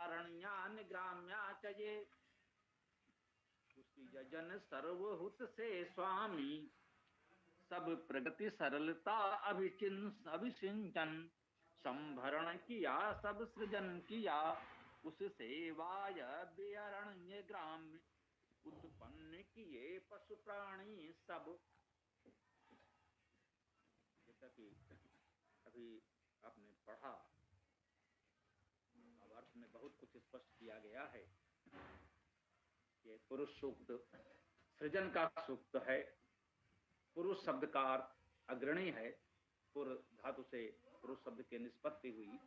अरण्यान ग्राम्या च ये, उसकी यजन सर्वहुत से स्वामी, सब प्रगति सरलता अभिसिंचन, संभरण किया सब सृजन किया, उस सेवाय बेअरण्य ग्राम, उत्पन्न किए पशु प्राणी सब। जैसा कि अभी आपने पढ़ा, अब अर्थ में बहुत कुछ स्पष्ट किया गया है। ये पुरुष सूक्त सृजन का सूक्त है। पुरुष शब्द का अर्थ अग्रणी है। पुर धातु से पुरुष शब्द की निष्पत्ति हुई,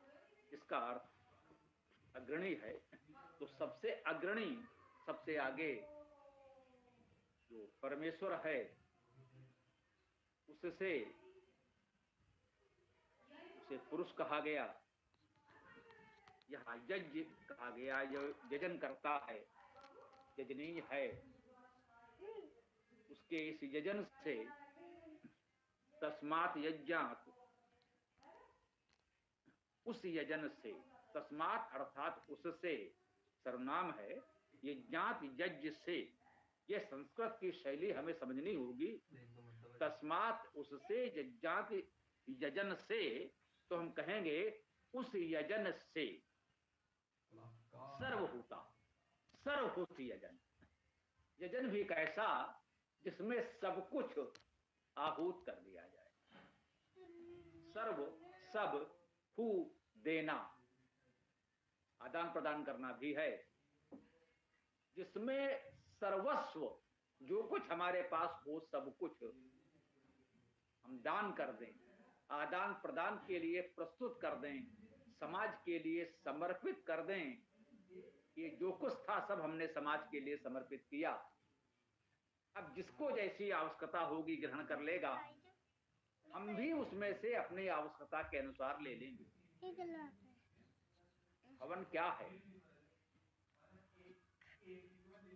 इसका अर्थ अग्रणी है। तो सबसे अग्रणी, सबसे आगे जो परमेश्वर है, उससे उसे पुरुष कहा गया। यहाँ यज्ञ कहा गया, यजन करता है, यजनीय है। उसके इस यजन से, तस्मात् यज्ञात्, उस यजन से, तस्मात् अर्थात उससे सर्वनाम है, यज्ञात यज्ञ से। यह संस्कृत की शैली हमें समझनी होगी। तस्मात् उससे, यज्ञात यजन से, तो हम कहेंगे उस यजन से सर्वभूता, सर्वभूत यजन। यजन भी कैसा, जिसमें सब कुछ आहूत कर दिया जाए। सर्व, सब, हु, देना, आदान प्रदान करना भी है, जिसमें सर्वस्व, जो कुछ हमारे पास हो सब कुछ हम दान कर दें, आदान प्रदान के लिए प्रस्तुत कर दें, समाज के लिए समर्पित कर दें। ये जो कुछ था सब हमने समाज के लिए समर्पित किया। अब जिसको जैसी आवश्यकता होगी ग्रहण कर लेगा। हम भी उसमें से अपनी आवश्यकता के अनुसार ले लेंगे। हवन क्या है?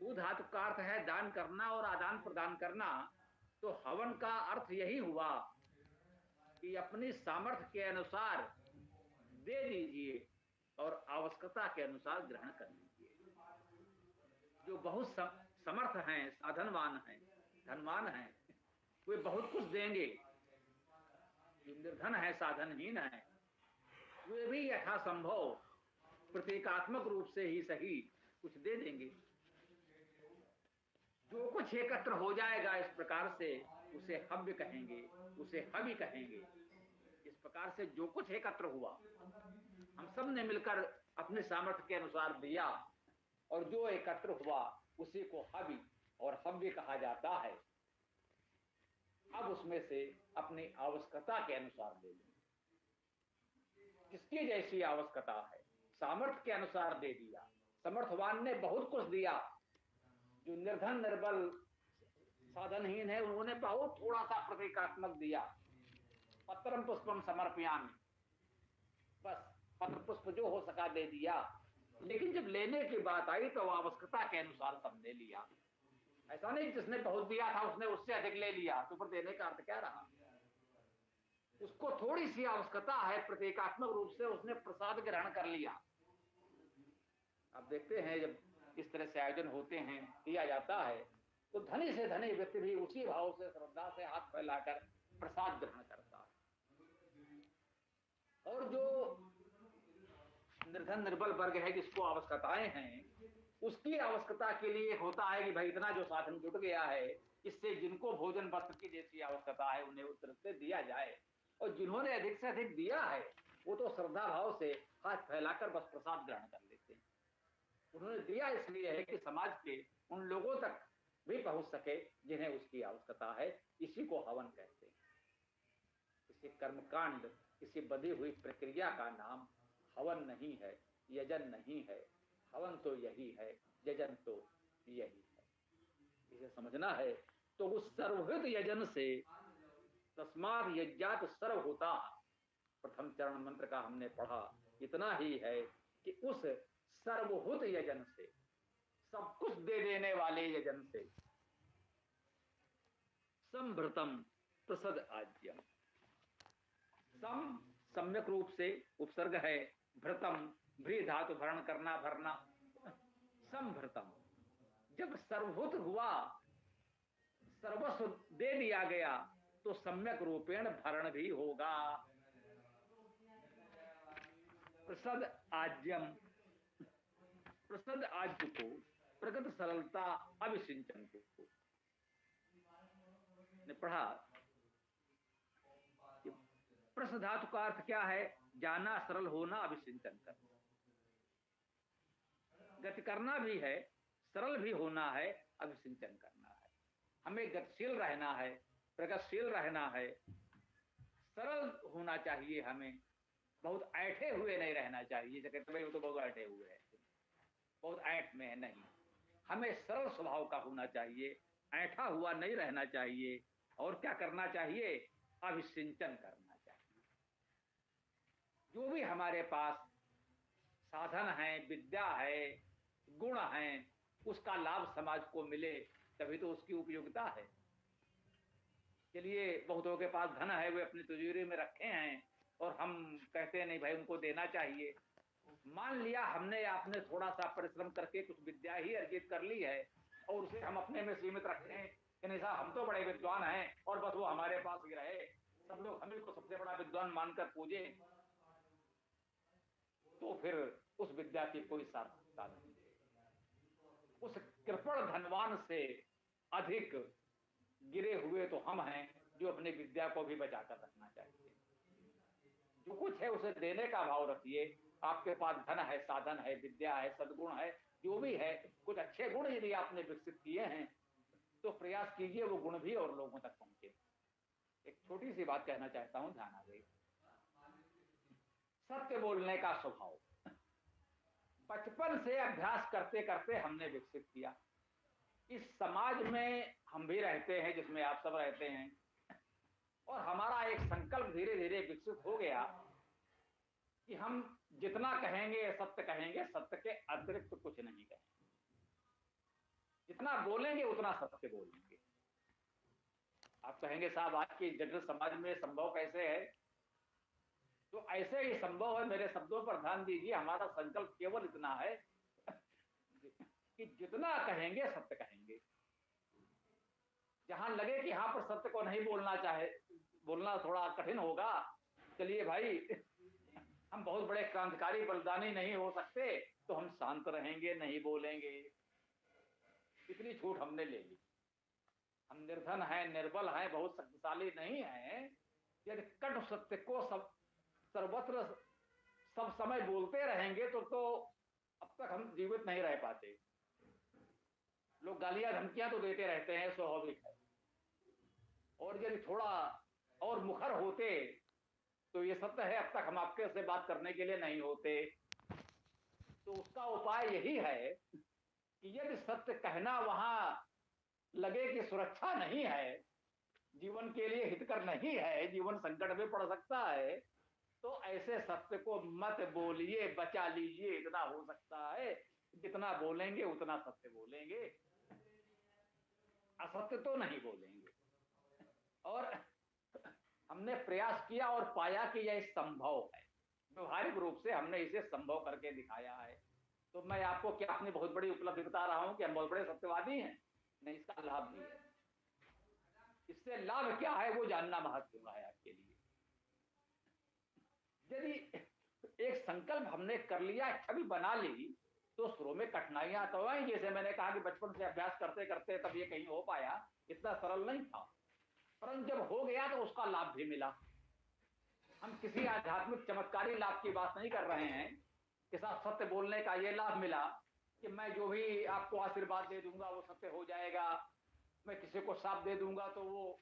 वो धातु का अर्थ है दान करना और आदान प्रदान करना। तो हवन का अर्थ यही हुआ कि अपनी सामर्थ्य के अनुसार दे दीजिए और आवश्यकता के अनुसार ग्रहण कर लीजिए। जो बहुत समर्थ हैं, साधनवान हैं, धनवान हैं, वे बहुत कुछ देंगे। जो निर्धन है, साधनहीन है, वे भी यथासंभव प्रतीकात्मक रूप से ही सही कुछ दे देंगे। जो कुछ एकत्र हो जाएगा इस प्रकार से, उसे हव्य कहेंगे, उसे हवि कहेंगे। इस प्रकार से जो कुछ एकत्र हुआ, हम सब ने मिलकर अपने सामर्थ्य के अनुसार दिया, और जो एकत्र हुआ उसी को हवि और हव्य कहा जाता है। अब उसमें से अपनी आवश्यकता के अनुसार ले लें। किसकी जैसी आवश्यकता है, सामर्थ्य के अनुसार दे दिया। समर्थवान ने बहुत कुछ दिया, जो निर्धन निर्बल साधनहीन है उन्होंने बहुत थोड़ा सा प्रतीकात्मक दिया। पत्रम पुष्पम समर्पयामि, बस पत्र पुष्प जो हो सका दे दिया। लेकिन जब लेने की बात आई तो आवश्यकता के अनुसार सबने लिया। ऐसा नहीं जिसने बहुत दिया था उसने उससे अधिक ले लिया, तो फिर देने का अर्थ क्या रहा? उसको थोड़ी सी आवश्यकता है, प्रतीकात्मक रूप से उसने प्रसाद ग्रहण कर लिया। अब देखते हैं जब इस तरह से आयोजन होते हैं, किया जाता है, तो धनी से धनी व्यक्ति भी उसी भाव से, श्रद्धा से हाथ फैलाकर प्रसाद ग्रहण करता है। और जो निर्धन निर्बल वर्ग है, जिसको आवश्यकताएं हैं, उसकी आवश्यकता के लिए होता है कि भाई इतना जो साधन जुट गया है, इससे जिनको भोजन वस्त्र की जैसी आवश्यकता है उन्हें उस तरह से दिया जाए। और जिन्होंने अधिक से अधिक दिया है, वो तो श्रद्धा भाव से हाथ फैलाकर बस प्रसाद ग्रहण कर लेते हैं। उन्होंने दिया इसलिए है कि समाज के उन लोगों तक भी पहुंच सके जिन्हें उसकी आवश्यकता है। इसी को हवन कहते हैं। किसी कर्मकांड, किसी बधी हुई प्रक्रिया का नाम हवन नहीं है, यजन नहीं है। हवन तो यही है, यजन तो यही है। इसे समझना है। तो उस सर्वहृत यजन से, तस्मात् यज्ञात् सर्वभूता, प्रथम चरण मंत्र का हमने पढ़ा, इतना ही है कि उस सर्वभूत यजन से, सब कुछ दे देने वाले यजन से, संभृतम प्रसद आज्यम, सम सम्यक रूप से उपसर्ग है, भृतम भ्री धातु भरण करना भरना, संभृतम, जब सर्वभूत हुआ, सर्वस्व दे दिया गया, तो सम्यक रूपेण भरण भी होगा। प्रसद आज्यम, प्रसद आज्य को, प्रगत सरलता अभिसिंचन को ने पढ़ा। प्रस धातु का अर्थ क्या है? जाना, सरल होना, अभिसिंचन करना। गति करना भी है, सरल भी होना है, अभिसिंचन करना है। हमें गतिशील रहना है, प्रगतिशील रहना है, सरल होना चाहिए। हमें बहुत ऐठे हुए नहीं रहना चाहिए। जैसे कहते भाई वो तो बहुत ऐठे हुए हैं, बहुत ऐठ में है, नहीं। हमें सरल स्वभाव का होना चाहिए, ऐठा हुआ नहीं रहना चाहिए। और क्या करना चाहिए? अभिसिंचन करना चाहिए। जो भी हमारे पास साधन है, विद्या है, गुण है, उसका लाभ समाज को मिले, तभी तो उसकी उपयोगिता है। चलिए, बहुतों के पास धन है, वे अपनी तिजोरी में रखे हैं, और हम कहते हैं नहीं भाई उनको देना चाहिए। मान लिया हमने आपने थोड़ा सा परिश्रम करके कुछ विद्या ही अर्जित कर ली है, और उसे हम अपने में सीमित रखते हैं कि नहीं साहब हम तो बड़े विद्वान हैं, और बस वो हमारे पास ही रहे, सब लोग हमें को सबसे बड़ा विद्वान मानकर पूजे, तो फिर उस विद्या की कोई सार्थकता नहीं। उस कृपण धनवान से अधिक गिरे हुए तो हम हैं, जो अपनी विद्या को भी बचाकर रखना चाहिए। जो कुछ है उसे देने का भाव रखिए। आपके पास धन है, साधन है, विद्या है, सद्गुण है, जो भी है, कुछ अच्छे गुण यदि आपने विकसित किए हैं, तो प्रयास कीजिए वो गुण भी और लोगों तक पहुंचे। एक छोटी सी बात कहना चाहता हूं, ध्यान आ गई। सत्य बोलने का स्वभाव बचपन से अभ्यास करते करते हमने विकसित किया। इस समाज में हम भी रहते हैं, जिसमें आप सब रहते हैं, और हमारा एक संकल्प धीरे धीरे विकसित हो गया कि हम जितना कहेंगे सत्य कहेंगे, सत्य के अतिरिक्त कुछ नहीं कहेंगे। जितना बोलेंगे उतना सत्य बोलेंगे। आप कहेंगे साहब आज के जटिल समाज में संभव कैसे है? तो ऐसे ही संभव है। मेरे शब्दों पर ध्यान दीजिए। हमारा संकल्प केवल इतना है कि जितना कहेंगे सत्य कहेंगे। जहां लगे कि यहां पर सत्य को नहीं बोलना चाहे, बोलना थोड़ा कठिन होगा, चलिए भाई हम बहुत बड़े क्रांतिकारी बलिदानी नहीं हो सकते, तो हम शांत रहेंगे, नहीं बोलेंगे। इतनी छूट हमने ले ली। हम निर्धन हैं, निर्बल हैं, बहुत शक्तिशाली नहीं हैं। यदि कट सत्य को सब सर्वत्र सब समय बोलते रहेंगे तो अब तक हम जीवित नहीं रह पाते। लोग गालियां धमकियां तो देते रहते हैं, स्वाभाविक है। और यदि थोड़ा और मुखर होते तो ये सत्य है, अब तक हम आपके से बात करने के लिए नहीं होते। तो उसका उपाय यही है कि यदि सत्य कहना वहां लगे कि सुरक्षा नहीं है, जीवन के लिए हितकर नहीं है, जीवन संकट में पड़ सकता है, तो ऐसे सत्य को मत बोलिए, बचा लीजिए। इतना हो सकता है, जितना बोलेंगे उतना सत्य बोलेंगे, असत्य तो नहीं बोलेंगे। और हमने प्रयास किया और पाया कि यह संभव है। व्यवहारिक रूप से हमने इसे संभव करके दिखाया है। तो मैं आपको क्या अपनी बहुत बड़ी उपलब्धि बता रहा हूं कि हम बहुत बड़े सत्यवादी हैं? नहीं, इसका लाभ भी है। इससे लाभ क्या है वो जानना महत्वपूर्ण है आपके लिए। यदि एक संकल्प हमने कर लिया, छवि बना ली, तो शुरू में कठिनाइयां तो आई। जैसे मैंने कहा कि बचपन से अभ्यास करते करते तब ये कहीं हो पाया, इतना सरल नहीं था। परंतु जब हो गया तो उसका लाभ भी मिला। हम किसी आध्यात्मिक चमत्कारी लाभ की बात नहीं कर रहे हैं कि साथ सत्य बोलने का ये लाभ मिला कि मैं जो भी आपको आशीर्वाद दे दूंगा वो सत्य हो जाएगा, मैं किसी को साथ दे दूंगा तो वो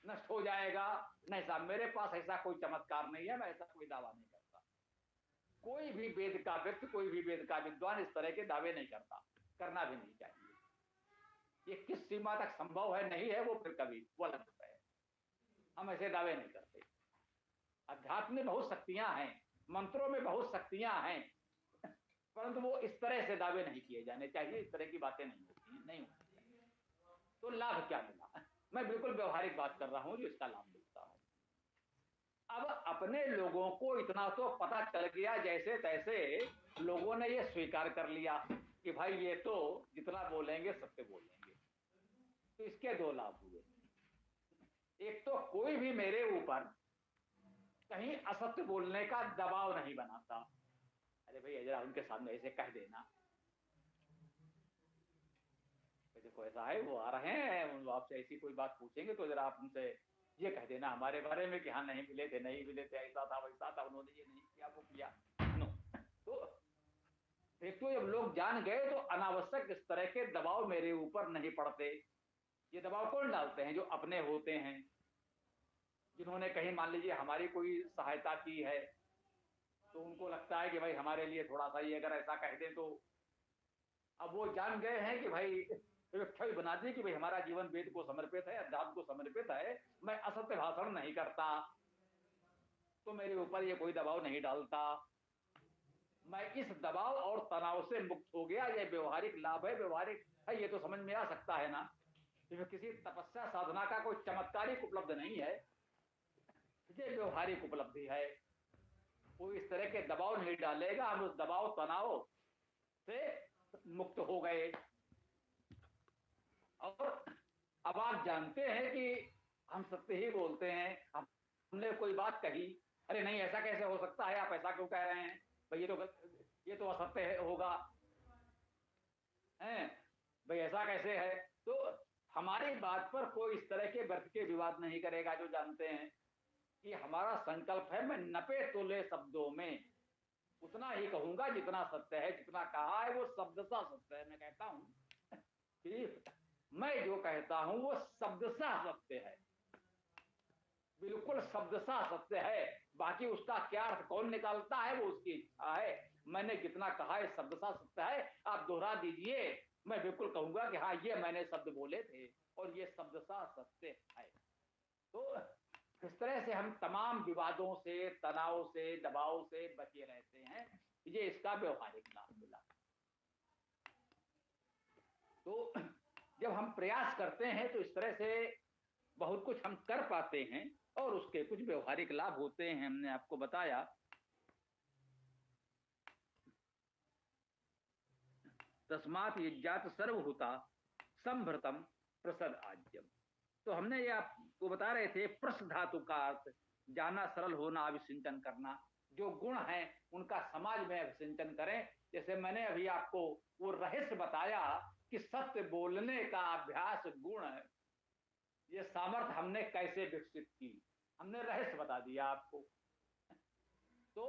नष्ट हो जाएगा। नहीं साहब, मेरे पास ऐसा कोई चमत्कार नहीं है, मैं ऐसा कोई दावा नहीं करता। कोई भी वेद का व्यक्ति, कोई भी वेद का विद्वान इस तरह के दावे नहीं करता, करना भी नहीं चाहिए। ये किस सीमा तक संभव है नहीं है वो फिर कभी वो अलग है। हम ऐसे दावे नहीं करते। अध्यात्म में बहुत शक्तियां हैं, मंत्रों में बहुत शक्तियां हैं, परंतु वो इस तरह से दावे नहीं किए जाने चाहिए। इस तरह की बातें नहीं होती, नहीं होती चाहिए। तो लाभ क्या मिला? मैं बिल्कुल व्यवहारिक बात कर रहा हूं जो इसका लाभ मिलता है। अब अपने लोगों को इतना तो पता चल गया, जैसे तैसे लोगों ने ये स्वीकार कर लिया कि भाई ये तो जितना बोलेंगे सत्य बोलेंगे। तो इसके दो लाभ हुए। एक तो कोई भी मेरे ऊपर कहीं असत्य बोलने का दबाव नहीं बनाता। अरे भाई जरा उनके सामने ऐसे कह देना, देखो ऐसा है, वो आ रहे हैं, वो आपसे ऐसी कोई बात पूछेंगे तो जरा आप उनसे ये कह देना हमारे बारे में कि हाँ नहीं मिले थे, नहीं मिले थे, ऐसा था वैसा था, उन्होंने ये नहीं किया वो किया। नो। तो एक तो जब लोग जान गए तो अनावश्यक इस तरह के दबाव मेरे ऊपर नहीं पड़ते। ये दबाव कौन डालते हैं? जो अपने होते हैं, जिन्होंने कहीं मान लीजिए हमारी कोई सहायता की है, तो उनको लगता है कि भाई हमारे लिए थोड़ा सा ये अगर ऐसा कह दें तो, अब वो जान गए हैं कि भाई छवि बना दी कि भाई हमारा जीवन वेद को समर्पित है, अध्यात्म को समर्पित है, मैं असत्य भाषण नहीं करता, तो मेरे ऊपर ये कोई दबाव नहीं डालता। मैं इस दबाव और तनाव से मुक्त हो गया। ये व्यवहारिक लाभ है, व्यवहारिक है, ये तो समझ में आ सकता है ना। तो किसी तपस्या साधना का कोई चमत्कारिक उपलब्ध नहीं है, ये व्यवहारिक उपलब्धि है। कोई इस तरह के दबाव नहीं डालेगा, हम उस दबाव तनाव से मुक्त हो गए। और अब आप जानते हैं कि हम सत्य ही बोलते हैं। हमने कोई बात कही, अरे नहीं ऐसा कैसे हो सकता है, आप ऐसा क्यों कह रहे हैं, भाई ये तो असत्य होगा, हैं भाई ऐसा कैसे है। तो हमारी बात पर कोई इस तरह के व्यर्थ के विवाद नहीं करेगा, जो जानते हैं कि हमारा संकल्प है, मैं नपे तुले शब्दों में उतना ही कहूंगा जितना सत्य है। जितना कहा है वो शब्द सा सत्य है। मैं कहता हूं कि मैं जो कहता हूं वो शब्द सा सत्य है, बिल्कुल शब्द सा सत्य है। बाकी उसका क्या अर्थ कौन निकालता है वो उसकी इच्छा है। मैंने जितना कहा है शब्द सा सत्य है, आप दोहरा दीजिए, मैं बिल्कुल कहूंगा कि हाँ ये मैंने शब्द बोले थे और ये शब्द सा सत्य है। तो इस तरह से हम तमाम विवादों से, तनाव से, दबाव से बचे रहते हैं। ये इसका व्यवहारिक लाभ मिला। तो जब हम प्रयास करते हैं तो इस तरह से बहुत कुछ हम कर पाते हैं और उसके कुछ व्यवहारिक लाभ होते हैं, हमने आपको बताया। तस्मात् यज्ञात सर्वभूता संभृतम प्रसद आज्यम। तो हमने ये आपको बता रहे थे, प्रस धातु का अर्थ जाना, सरल होना, अभिसिंचन करना। जो गुण है उनका समाज में अभिसिंचन करें। जैसे मैंने अभी आपको वो रहस्य बताया कि सत्य बोलने का अभ्यास गुण है, ये सामर्थ्य हमने कैसे विकसित की, हमने रहस्य बता दिया आपको। तो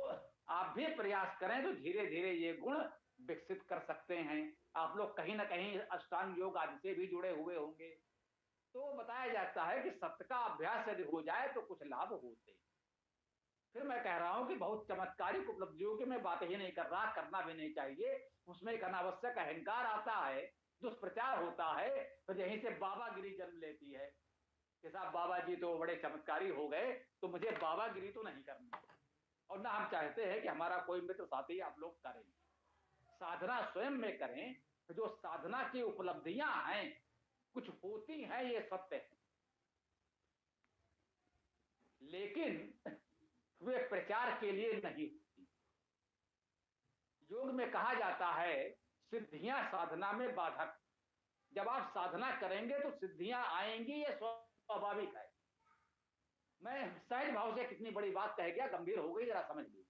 आप भी प्रयास करें तो धीरे धीरे ये गुण विकसित कर सकते हैं। आप लोग कहीं ना कहीं अष्टांग योग आदि से भी जुड़े हुए होंगे। तो बताया जाता है कि सत्य का अभ्यास यदि हो जाए तो कुछ लाभ होते। फिर मैं कह रहा हूं कि बहुत चमत्कारिक उपलब्धियों की मैं बात ही नहीं कर रहा, करना भी नहीं चाहिए। उसमें एक अनावश्यक अहंकार आता है, दुष्प्रचार होता है, फिर यहीं से बाबागिरी जन्म लेती है कि साहब बाबा जी तो बड़े चमत्कारी हो गए, तो मुझे बाबागिरी तो नहीं करनी। और ना हम चाहते हैं कि हमारा कोई मित्र साथी आप लोग करें। साधना स्वयं में करें। जो साधना की उपलब्धियां हैं कुछ होती हैं, ये सत्य है, लेकिन वे प्रचार के लिए नहीं होती। योग में कहा जाता है सिद्धियां साधना में बाधक। जब आप साधना करेंगे तो सिद्धियां आएंगी, ये स्वाभाविक है। मैं सहज भाव से कितनी बड़ी बात कह गया, गंभीर हो गई, जरा समझ लीजिए।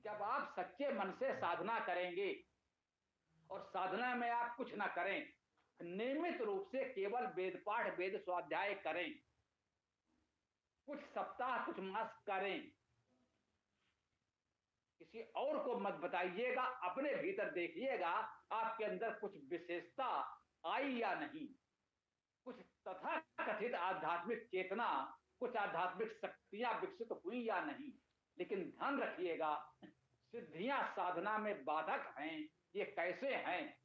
जब आप सच्चे मन से साधना करेंगे और साधना में आप कुछ ना करें, नियमित रूप से केवल वेद पाठ, वेद स्वाध्याय करें, कुछ सप्ताह, कुछ मास करें, किसी और को मत बताइएगा, अपने भीतर देखिएगा आपके अंदर कुछ विशेषता आई या नहीं, कुछ तथा कथित आध्यात्मिक चेतना, कुछ आध्यात्मिक शक्तियां विकसित हुई या नहीं। लेकिन ध्यान रखिएगा, सिद्धियां साधना में बाधक हैं। ये कैसे हैं?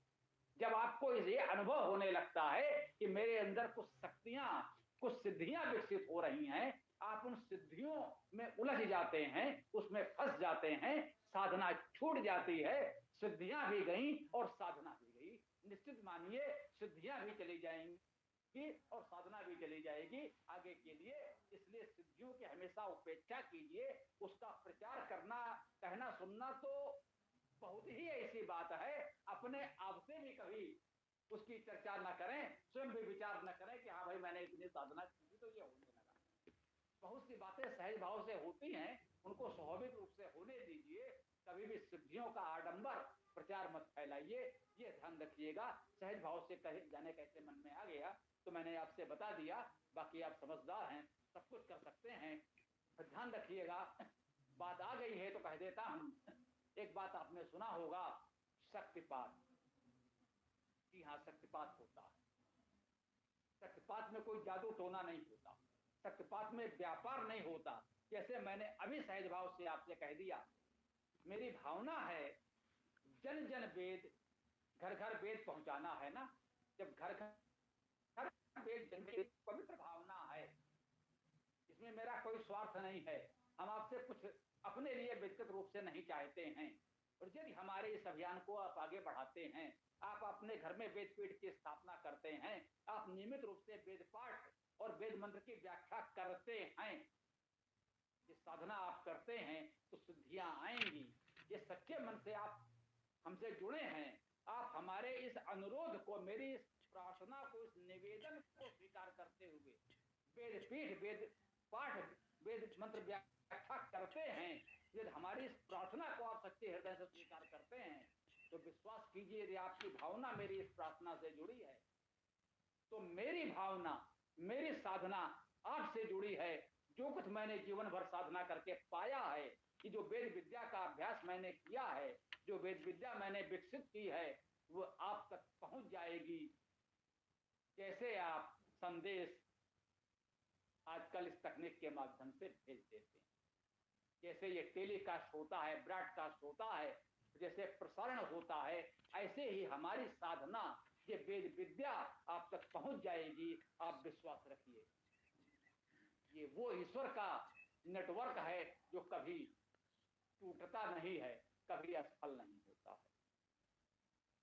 जब आपको ये अनुभव होने लगता है कि मेरे अंदर कुछ शक्तियां, कुछ सिद्धियां विकसित हो रही हैं, आप उन सिद्धियों में उलझ जाते हैं, उसमें फंस जाते हैं, साधना छूट जाती है। सिद्धियां भी गई और साधना भी गई। निश्चित मानिए सिद्धियां भी चली जाएंगी और साधना भी चली जाएगी। आगे के लिए इसलिए सिद्धियों की हमेशा उपेक्षा कीजिए। उसका प्रचार करना, कहना सुनना तो बहुत ही ऐसी बात है, अपने आप से भी कभी उसकी चर्चा न करें, स्वयं भी विचार न करें कि हाँ भाई मैंने इतनी साधना की तो ये होने लगा। बहुत सी बातें सहज भाव से होती हैं, उनको स्वाभाविक रूप से होने दीजिए। कभी भी सिद्धियों का आडंबर प्रचार मत फैलाइए, ये ध्यान रखिएगा। सहज भाव से कहे जाने कैसे मन में आ गया तो मैंने आपसे बता दिया, बाकी आप समझदार हैं, सब कुछ कर सकते हैं, ध्यान रखिएगा। बात आ गई है तो कह देता हूं। एक बात आपने सुना होगा, शक्तिपात। जी हाँ, शक्तिपात होता है। शक्तिपात में कोई जादू टोना नहीं होता, शक्तिपात में व्यापार नहीं होता। जैसे मैंने अभी सहज भाव से आपसे कह दिया, मेरी भावना है जन जन वेद, घर घर वेद पहुंचाना है ना। जब घर घर वेद जन वेद, पवित्र भावना है, इसमें मेरा कोई स्वार्थ नहीं है। हम आपसे कुछ अपने लिए व्यक्तिगत रूप से नहीं चाहते हैं। और यदि हमारे इस अभियान को आप आगे बढ़ाते हैं, आप अपने घर में वेद पीठ की स्थापना करते हैं, आप नियमित रूप से वेद पाठ और वेद मंत्र की व्याख्या करते हैं, ये साधना आप करते हैं तो सिद्धियां आएंगी। ये सच्चे मन से आप हमसे जुड़े हैं, आप हमारे इस अनुरोध को, मेरी इस प्रार्थना को, इस निवेदन को स्वीकार करते हुए वेद पीठ, वेद पाठ, वेद मंत्र व्याख्या करते हैं, यदि हमारी इस प्रार्थना को आप सच्चे हृदय से स्वीकार करते हैं तो विश्वास कीजिए, यदि आपकी भावना मेरी इस प्रार्थना से जुड़ी है तो मेरी भावना, मेरी साधना आपसे जुड़ी है। जो कुछ मैंने जीवन भर साधना करके पाया है, कि जो वेद विद्या का अभ्यास मैंने किया है, जो वेद विद्या मैंने विकसित की है, वो आप तक पहुंच जाएगी। जैसे आप संदेश आजकल इस तकनीक के माध्यम से भेज देते हैं, जैसे ये टेलीकास्ट होता है, ब्रॉडकास्ट होता है, जैसे प्रसारण होता है, ऐसे ही हमारी साधना, ये वेद विद्या आप तक पहुंच जाएगी। आप विश्वास रखिए, ये वो ईश्वर का नेटवर्क है जो कभी टूटता नहीं है, कभी असफल नहीं होता है।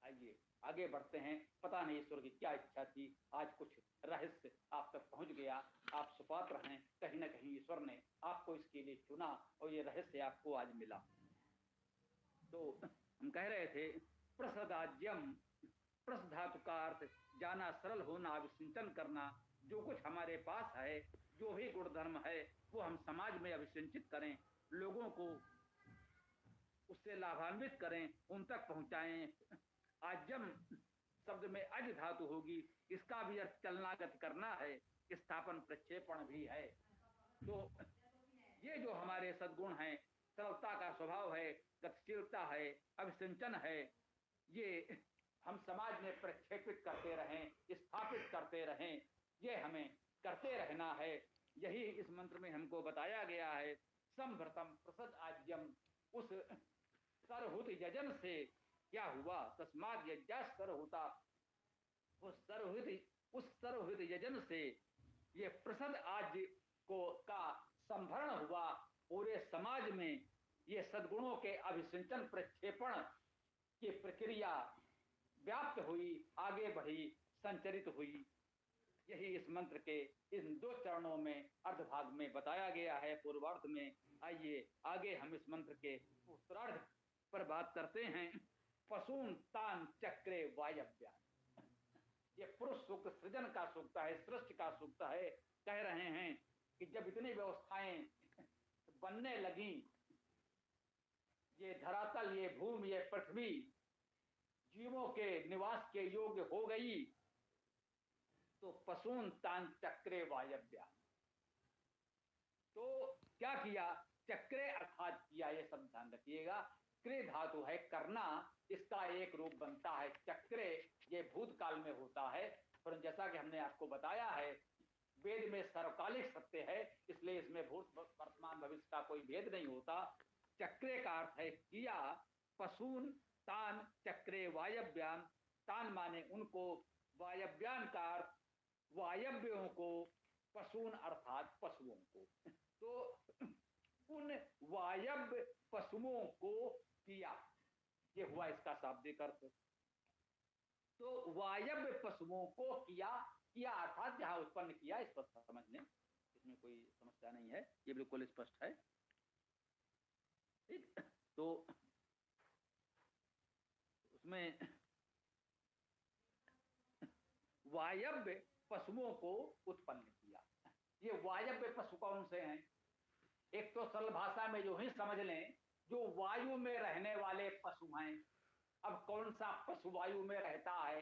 आइए आगे बढ़ते हैं। पता नहीं ईश्वर की क्या इच्छा थी, आज कुछ रहस्य आप तक पहुंच गया। आप सुपात्र हैं, कहीं ना कहीं ईश्वर ने आपको इसके लिए चुना और ये रहस्य आपको आज मिला। तो हम कह रहे थे, प्रसदाज्यम, प्रस धातु का अर्थ जाना, सरल होना, अभिसिंचन करना। जो कुछ हमारे पास है, जो भी गुण धर्म है, वो हम समाज में अभिसिंचित करें, लोगों को उससे लाभान्वित करें, उन तक पहुंचाएं। आज्यम शब्द में अज धातु होगी, इसका भी अर्थ चलना, गति करना है, स्थापन प्रक्षेपण भी है। तो ये जो हमारे सद्गुण हैं, सरलता का स्वभाव है, गतिशीलता है, अभिसिंचन है, ये हम समाज में प्रक्षेपित करते रहें, स्थापित करते रहें, ये हमें करते रहना है। यही इस मंत्र में हमको बताया गया है। संभ्रतम प्रसद आज्यम, उस सरहुत यजन से क्या हुआ, तस्माद यज्ञा सरहुता, उस सरहुत यजन से ये प्रसद आज्य को का संभरण हुआ। पूरे समाज में ये सद्गुणों के अभिसिंचन प्रक्षेपण की प्रक्रिया व्याप्त हुई, आगे बढ़ी, संचरित हुई। यही इस मंत्र के इन दो चरणों में अर्धभाग में बताया गया है, पूर्वार्ध में। आइए आगे हम इस मंत्र के उत्तरार्ध पर बात करते हैं। पशून तान चक्रे वायव्या, ये पुरुष सूक्त, सृजन का सूक्त है, सृष्टि का सूक्त है। कह रहे हैं कि जब इतनी व्यवस्थाएं बनने लगी, ये धरातल, ये भूमि, ये पृथ्वी जीवों के निवास के योग्य हो गई, तो पशून तान चक्रे वायव्या, तो क्या किया, चक्रे अर्थात किया। ये सब ध्यान रखिएगा, क्रे धातु है करना, इसका एक रूप बनता है चक्रे। ये भूतकाल में होता है, पर जैसा कि हमने आपको बताया है, वेद में सर्वकालिक सत्य है, इसलिए इसमें भूत वर्तमान भविष्य का कोई भेद नहीं होता। चक्रे का अर्थ है किया, पशून तान चक्रे वायव्याम, तान माने उनको, वायव्यान का अर्थ वायव्यों को, पशून अर्थात पशुओं को। तो उन वायव्य पशुओं को किया, ये हुआ इसका शाब्दिक अर्थ। तो वायव्य पशुओं को किया, किया अर्थात जहां उत्पन्न किया, इस पर समझ लें, इसमें कोई समस्या नहीं है, ये बिल्कुल स्पष्ट है। ठीक, तो उसमें वायव्य पशुओं को उत्पन्न किया। ये वायव्य पशु कौन से हैं? एक तो सरल भाषा में जो ही समझ लें, जो वायु में रहने वाले पशु हैं। अब कौन सा पशु वायु में रहता है?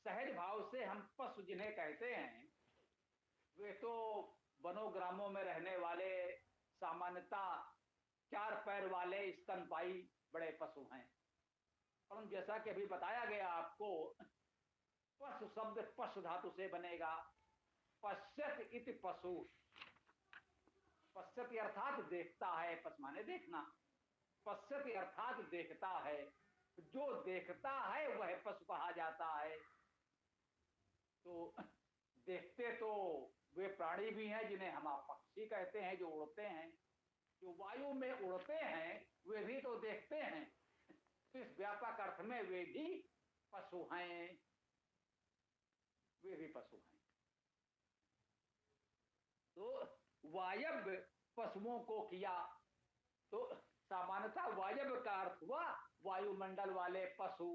सहज भाव से हम पशु जिन्हें कहते हैं वे तो वनों ग्रामों में रहने वाले सामान्यतः 4 पैर वाले स्तनपायी बड़े पशु हैं। परंतु जैसा कि अभी बताया गया आपको, पशु शब्द पशु धातु से बनेगा। पश्यत इति पशु, पश्यत अर्थात देखता है, पशु माने देखना, पश्यत अर्थात देखता है, जो देखता है वह पशु कहा जाता है। तो देखते तो वे प्राणी भी हैं जिन्हें हम आप पक्षी कहते हैं, जो उड़ते हैं। जो वायु में उड़ते हैं वे भी तो देखते हैं, तो इस व्यापक अर्थ में वे भी पशु हैं, वे भी पशु हैं। तो वायव्य पशुओं को किया, तो सामान्यतः वायव्य का अर्थ हुआ वायुमंडल वाले पशु,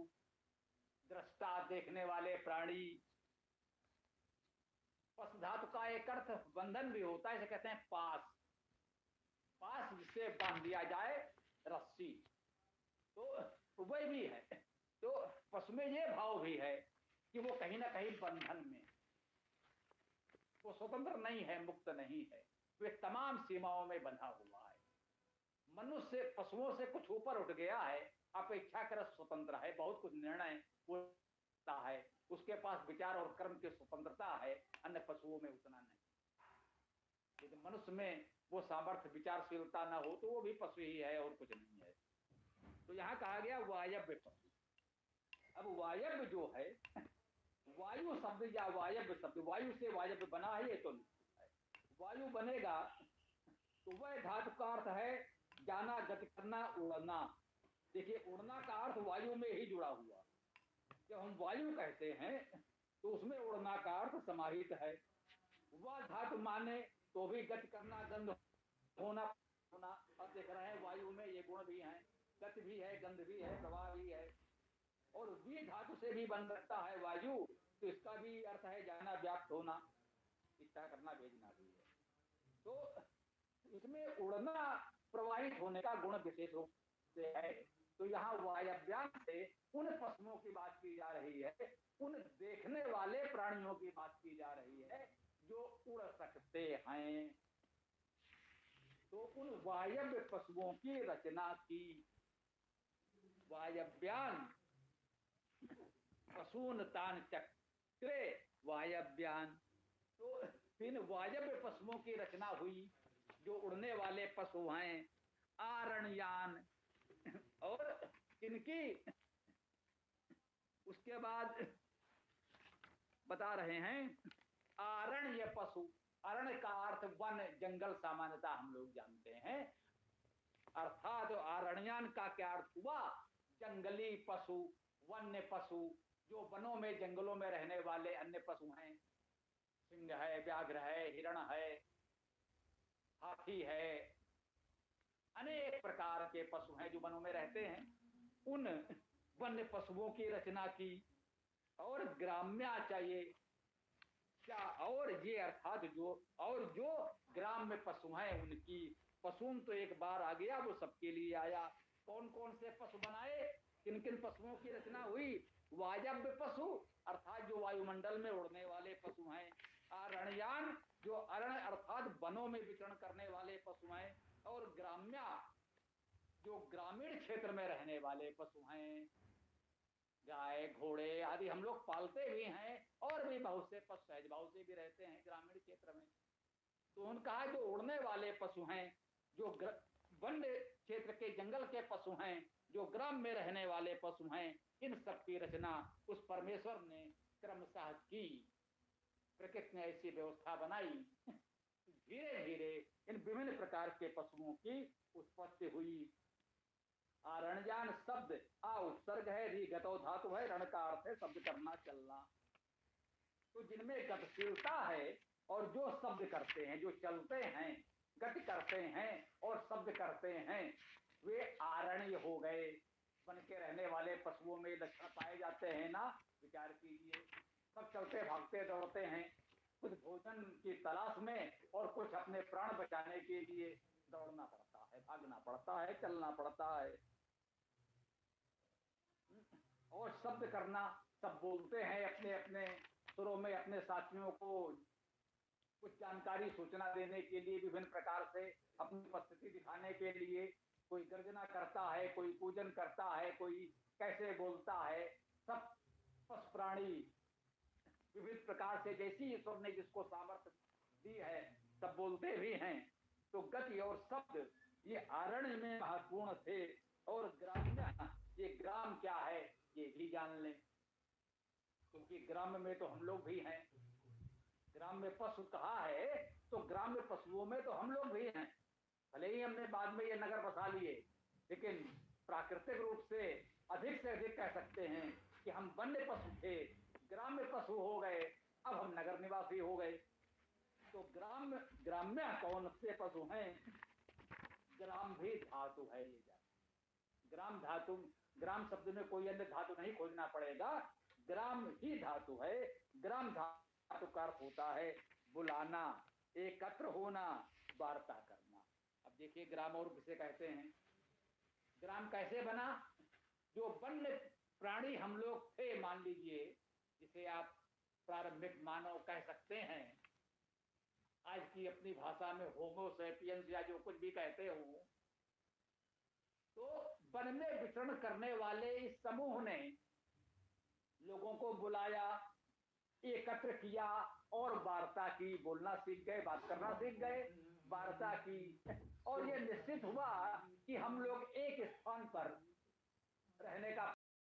दृष्टा देखने वाले प्राणी। पशु धातु का एक अर्थ बंधन भी होता है, इसे कहते हैं पास, पास जिससे बांध दिया जाए रस्सी, तो वह भी है। तो पशु में ये भाव भी है कि वो कहीं ना कहीं बंधन में, वो स्वतंत्र नहीं है, मुक्त नहीं है, वे तमाम सीमाओं में बंधा हुआ है। मनुष्य पशुओं से कुछ ऊपर उठ गया है, अपेक्षाकृत स्वतंत्र है, बहुत कुछ निर्णय वो है, उसके पास विचार और कर्म की स्वतंत्रता है, अन्य पशुओं में उतना नहीं। यदि मनुष्य में वो सामर्थ्य विचारशीलता ना हो तो वो भी पशु ही है और कुछ नहीं है। तो यहाँ कहा गया वायव्य पशु। अब वायव्य जो है, वायु शब्द या वायव्य शब्द, वायु से वायव्य बना है, ये तो निश्चित है। वायु बनेगा तो वह धातु का अर्थ है जाना, गति करना, उड़ना। देखिए उड़ना का अर्थ वायु में ही जुड़ा हुआ, जब हम वायु कहते हैं तो उसमें उड़ना का अर्थ समाहित है। वह धातु माने तो भी गति करना, गंध होना होना। अब देख रहे हैं वायु में ये गुण भी हैं, गति भी है, गंध भी है, प्रवाह भी है। और वी धातु से भी बन सकता है वायु, तो इसका भी अर्थ है जाना, व्याप्त होना, इच्छा करना, भेजना भी है। तो इसमें उड़ना, प्रवाहित होने का गुण विशेष रूप से है। तो यहाँ वायव्यान से उन पशुओं की बात की जा रही है, उन देखने वाले प्राणियों की बात की जा रही है जो उड़ सकते हैं। तो उन वायव्य पशुओं की रचना की। वायव्यान पशून तान चक्रे वायव्यान, तो इन वायव्य पशुओं की रचना हुई जो उड़ने वाले पशु हैं। आरण्ययान, और इनकी उसके बाद बता रहे हैं आरण्य पशु। अरण्य का अर्थ वन, जंगल सामान्यतः हम लोग जानते हैं, अर्थात आरण्यन का क्या अर्थ हुआ? जंगली पशु, वन्य पशु, जो वनों में जंगलों में रहने वाले अन्य पशु हैं। सिंह है, व्याघ्र है, हिरण है, हाथी है, अनेक प्रकार के पशु हैं जो वनों में रहते हैं। उन वन्य पशुओं की रचना की। और ग्राम्या चाहिए क्या? और ये अर्थात जो ग्राम में पशु हैं उनकी। पशु तो एक बार आ गया, वो सबके लिए आया। कौन कौन से पशु बनाए, किन किन पशुओं की रचना हुई? वायव्य पशु अर्थात जो वायुमंडल में उड़ने वाले पशु हैं। अरण्ययान, जो अरण्य अर्थात वनों में विचरण करने वाले पशु हैं। और ग्राम्या, जो ग्रामीण क्षेत्र में रहने वाले पशु हैं। गाय, घोड़े आदि हम लोग पालते भी हैं, और भी बहुत से पशु सहज भाव से भी रहते हैं ग्रामीण क्षेत्र में। तो उनका जो उड़ने वाले पशु हैं, जो वन क्षेत्र के जंगल के पशु हैं, जो ग्राम में रहने वाले पशु हैं, इन सब की रचना उस परमेश्वर ने क्रमशः की। प्रकृति ने ऐसी व्यवस्था बनाई, धीरे धीरे इन विभिन्न प्रकार के पशुओं की उत्पत्ति हुई। आरण्ययान शब्द आ उपसर्ग है, री गतो धातु है, रण का अर्थ है शब्द करना, चलना। तो जिनमें गतिशीलता है और जो शब्द करते हैं, जो चलते हैं, गति करते हैं और शब्द करते हैं, वे आरण्य हो गए। बन के रहने वाले पशुओं में लक्षण पाए जाते हैं ना, विचार कीजिए। सब चलते भागते दौड़ते हैं, कुछ भोजन की तलाश में और कुछ अपने प्राण बचाने के लिए दौड़ना पड़ता है, भागना पड़ता है, चलना पड़ता है। और शब्द करना, सब बोलते हैं अपने अपने सुरों में अपने साथियों को कुछ जानकारी सूचना देने के लिए, विभिन्न प्रकार से अपनी उपस्थिति दिखाने के लिए। कोई गर्जना करता है, कोई पूजन करता है, कोई कैसे बोलता है। सब पशु प्राणी विविध प्रकार से जैसी ईश्वर ने जिसको सामर्थ्य दी है सब बोलते भी हैं। तो गति और शब्द ये आरण्य में महत्वपूर्ण थे। और ग्राम्य, ये ग्राम क्या है ये भी जान लें, क्योंकि ग्राम में तो हम लोग भी हैं। ग्राम में पशु कहा है तो ग्राम में पशुओं में तो हम लोग भी हैं। भले ही हमने बाद में ये नगर बसा लिए, लेकिन प्राकृतिक रूप से अधिक कह सकते हैं कि हम वन्य पशु थे, ग्राम्य पशु हो गए, अब हम नगर निवासी हो गए। तो ग्राम्य कौन से पशु हैं? ग्राम भी धातु है। ये ग्राम धातु, ग्राम शब्द में कोई अन्य धातु नहीं खोजना पड़ेगा, ग्राम ही धातु है। ग्राम धातु का अर्थ होता है बुलाना, एकत्र होना, वार्ता करना। अब देखिए ग्राम और किसे कहते हैं? ग्राम कैसे बना? जो वन्य प्राणी हम लोग थे, मान लीजिए, जिसे आप प्रारंभिक मानव कह सकते हैं, आज की अपनी भाषा में होमो सैपियंस या जो कुछ भी कहते हो, तो वन में विचरण करने वाले इस समूह ने लोगों को बुलाया, एकत्र किया और वार्ता की। बोलना सीख गए, बात करना सीख गए, वार्ता की। और ये निश्चित हुआ कि हम लोग एक स्थान पर रहने का